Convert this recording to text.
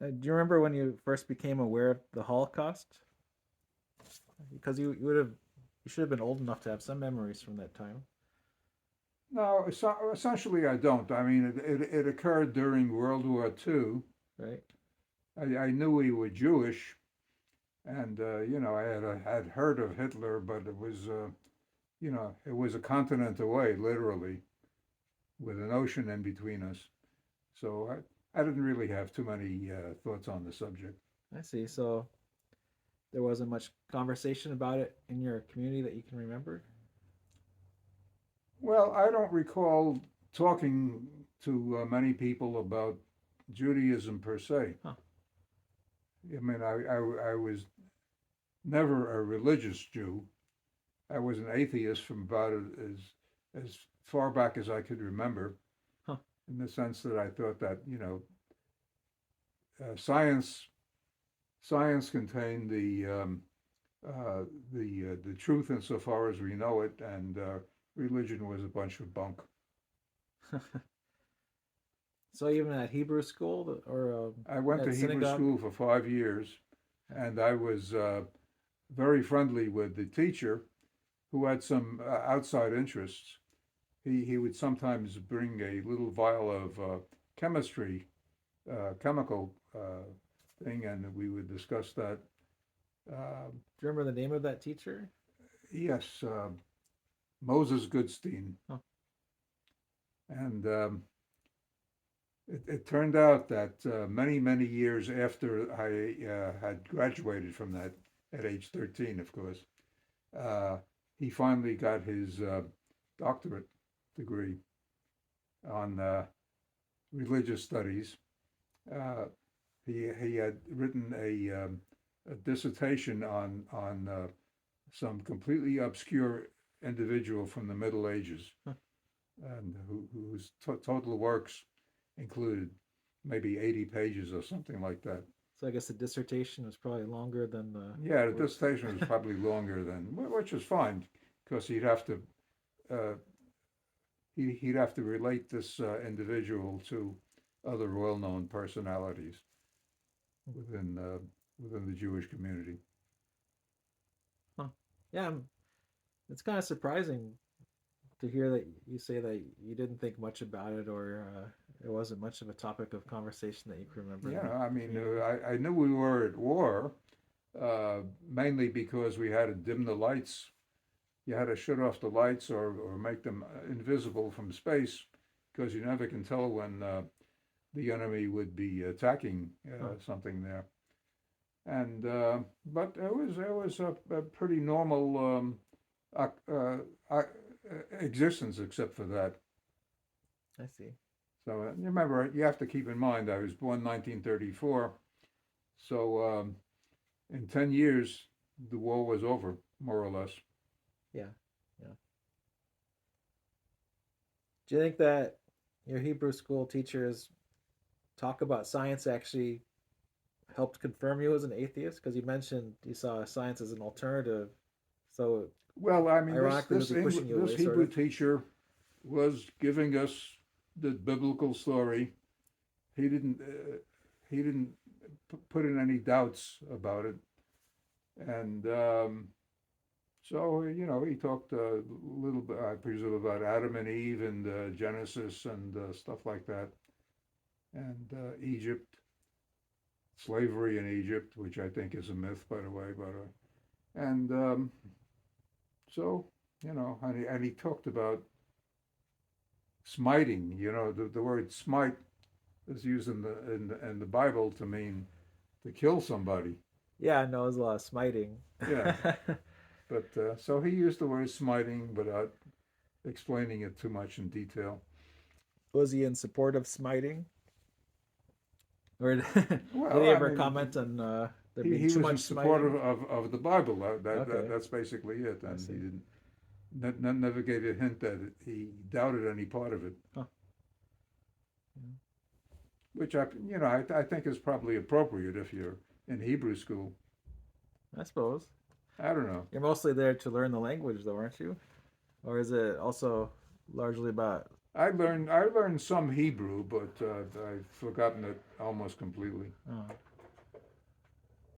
Do you remember when you first became aware of the Holocaust? Because you should have been old enough to have some memories from that time, No, essentially I don't. I mean, it occurred during World War II. right? I knew we were Jewish, and I had heard of Hitler, but it was it was a continent away, literally, with an ocean in between us. So I didn't really have too many thoughts on the subject. I see. So there wasn't much conversation about it in your community that you can remember. Well, I don't recall talking to many people about Judaism per se. Huh. I mean, I was never a religious Jew. I was an atheist from about as far back as I could remember, Huh. in the sense that I thought that science contained the truth insofar as we know it, and religion was a bunch of bunk. So even at Hebrew school or I went to at Hebrew synagogue. school for 5 years, and I was very friendly with the teacher who had some outside interests. He would sometimes bring a little vial of chemistry, chemical thing, and we would discuss that. Uh, Do you remember the name of that teacher? yes, Moses Goodstein. Huh. And it turned out that many, many years after I had graduated from that, at age 13, of course, uh, he finally got his doctorate degree on religious studies. Uh, he had written a dissertation on some completely obscure individual from the Middle Ages, Huh. and whose total works included maybe 80 pages or something like that. So I guess the dissertation was probably longer than the Yeah, the works. dissertation was probably longer than, which is fine, because uh, he'd have to relate this individual to other well-known personalities within within the Jewish community. Huh. Yeah, it's kind of surprising to hear that you say that you didn't think much about it or it wasn't much of a topic of conversation that you can remember in Yeah, the I mean, community. I knew we were at war, mainly because we had to dim the lights. You had to shut off the lights or make them invisible from space, because you never can tell when the enemy would be attacking Huh. something there. And but it was a pretty normal existence, except for that. I see. So remember, you have to keep in mind, I was born 1934, so in 10 years the war was over, more or less. Yeah. Yeah. Do you think that your Hebrew school teachers talk about science actually helped confirm you as an atheist? Because you mentioned you saw science as an alternative. So Well, I mean, ironically, was he pushing you This away, sort Hebrew of? teacher was giving us the biblical story. He didn't he didn't put in any doubts about it, and so he talked a little bit, I presume, about Adam and Eve and Genesis and stuff like that, and Egypt, slavery in Egypt, which I think is a myth, by the way, but and so and he talked about smiting. The word smite is used in the Bible to mean to kill somebody. Yeah, no, it was a lot of smiting. Yeah, but so he used the word smiting without explaining it too much in detail. Was he in support of smiting? Or did Well, he I ever mean, comment on there being he too was in much support smiting? of the Bible. Okay, That's basically it, I and he see. didn't never gave a hint that he doubted any part of it, Huh. Yeah. which I think is probably appropriate if you're in Hebrew school. I suppose. I don't know. You're mostly there to learn the language, though, aren't you? Or is it also largely about I learned some Hebrew, but I've forgotten it almost completely. Oh.